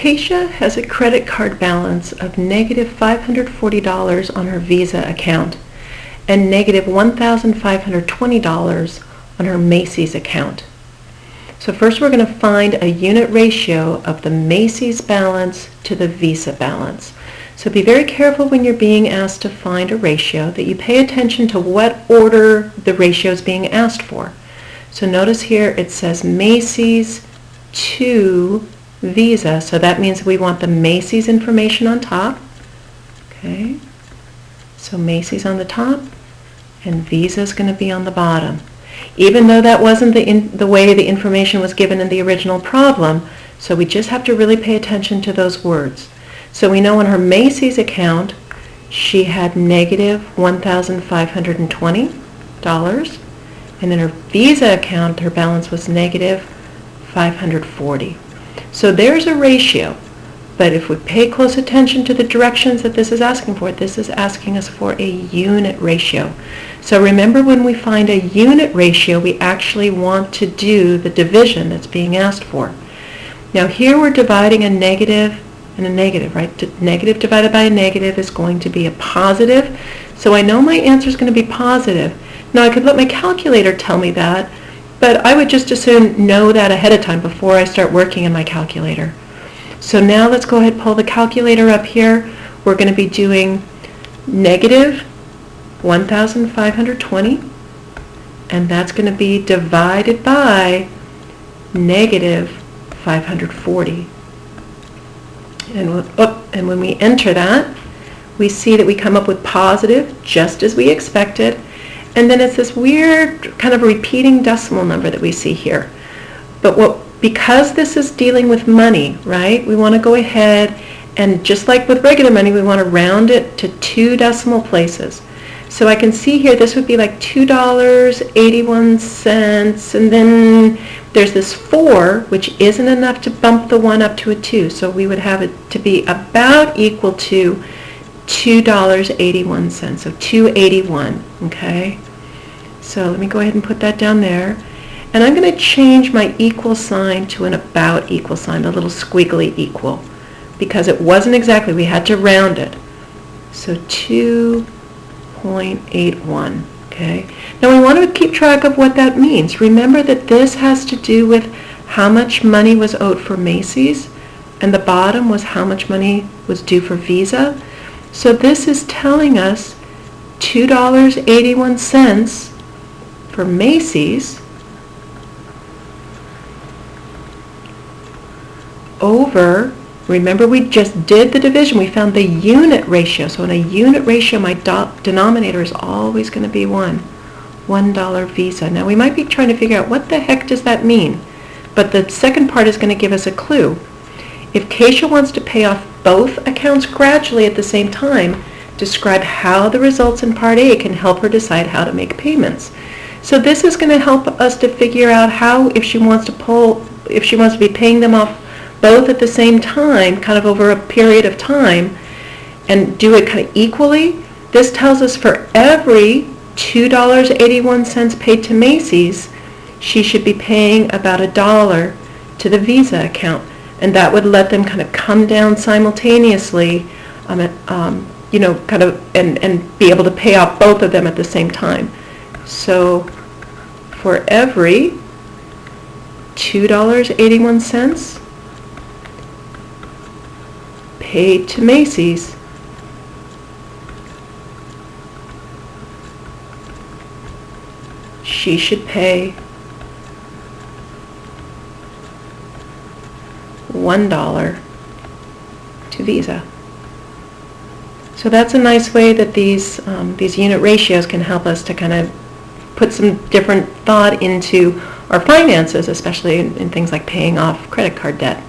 Keisha has a credit card balance of negative $540 on her Visa account and negative $1,520 on her Macy's account. So first we're going to find a unit ratio of the Macy's balance to the Visa balance. So be very careful when you're being asked to find a ratio that you pay attention to what order the ratio is being asked for. So notice here it says Macy's to Visa, so that means we want the Macy's information on top. Okay, so Macy's on the top and Visa is going to be on the bottom. Even though that wasn't the way the information was given in the original problem, so we just have to really pay attention to those words. So we know on her Macy's account she had negative $1,520, and in her Visa account her balance was negative $540. So there's a ratio, but if we pay close attention to the directions that this is asking for, this is asking us for a unit ratio. So remember, when we find a unit ratio, we actually want to do the division that's being asked for. Now here we're dividing a negative and a negative, right? Negative divided by a negative is going to be a positive. So I know my answer is going to be positive. Now I could let my calculator tell me that, but I would just as soon know that ahead of time before I start working in my calculator. So now let's go ahead and pull the calculator up here. We're going to be doing negative 1,520, and that's going to be divided by negative 540. And when we enter that, we see that we come up with positive, just as we expected. And then it's this weird kind of repeating decimal number that we see here. But because this is dealing with money, right, we want to go ahead and, just like with regular money, we want to round it to 2 decimal places. So I can see here this would be like $2.81, and then there's this 4, which isn't enough to bump the 1 up to a 2. So we would have it to be about equal to $2.81, so 281, okay? So let me go ahead and put that down there. And I'm going to change my equal sign to an about equal sign, a little squiggly equal, because it wasn't exactly, we had to round it. So 2.81, okay? Now we want to keep track of what that means. Remember that this has to do with how much money was owed for Macy's, and the bottom was how much money was due for Visa. So this is telling us $2.81 for Macy's over, remember we just did the division, we found the unit ratio. So in a unit ratio, my denominator is always going to be $1 Visa. Now we might be trying to figure out what the heck does that mean, but the second part is going to give us a clue. If Keisha wants to pay off both accounts gradually at the same time, describe how the results in Part A can help her decide how to make payments. So this is going to help us to figure out how, if she wants to be paying them off both at the same time, kind of over a period of time, and do it kind of equally. This tells us for every $2.81 paid to Macy's, she should be paying about $1 to the Visa account, and that would let them kind of come down simultaneously, kind of, and be able to pay off both of them at the same time. So for every $2.81 paid to Macy's, she should pay $1 to Visa. So that's a nice way that these unit ratios can help us to kind of put some different thought into our finances, especially in things like paying off credit card debt.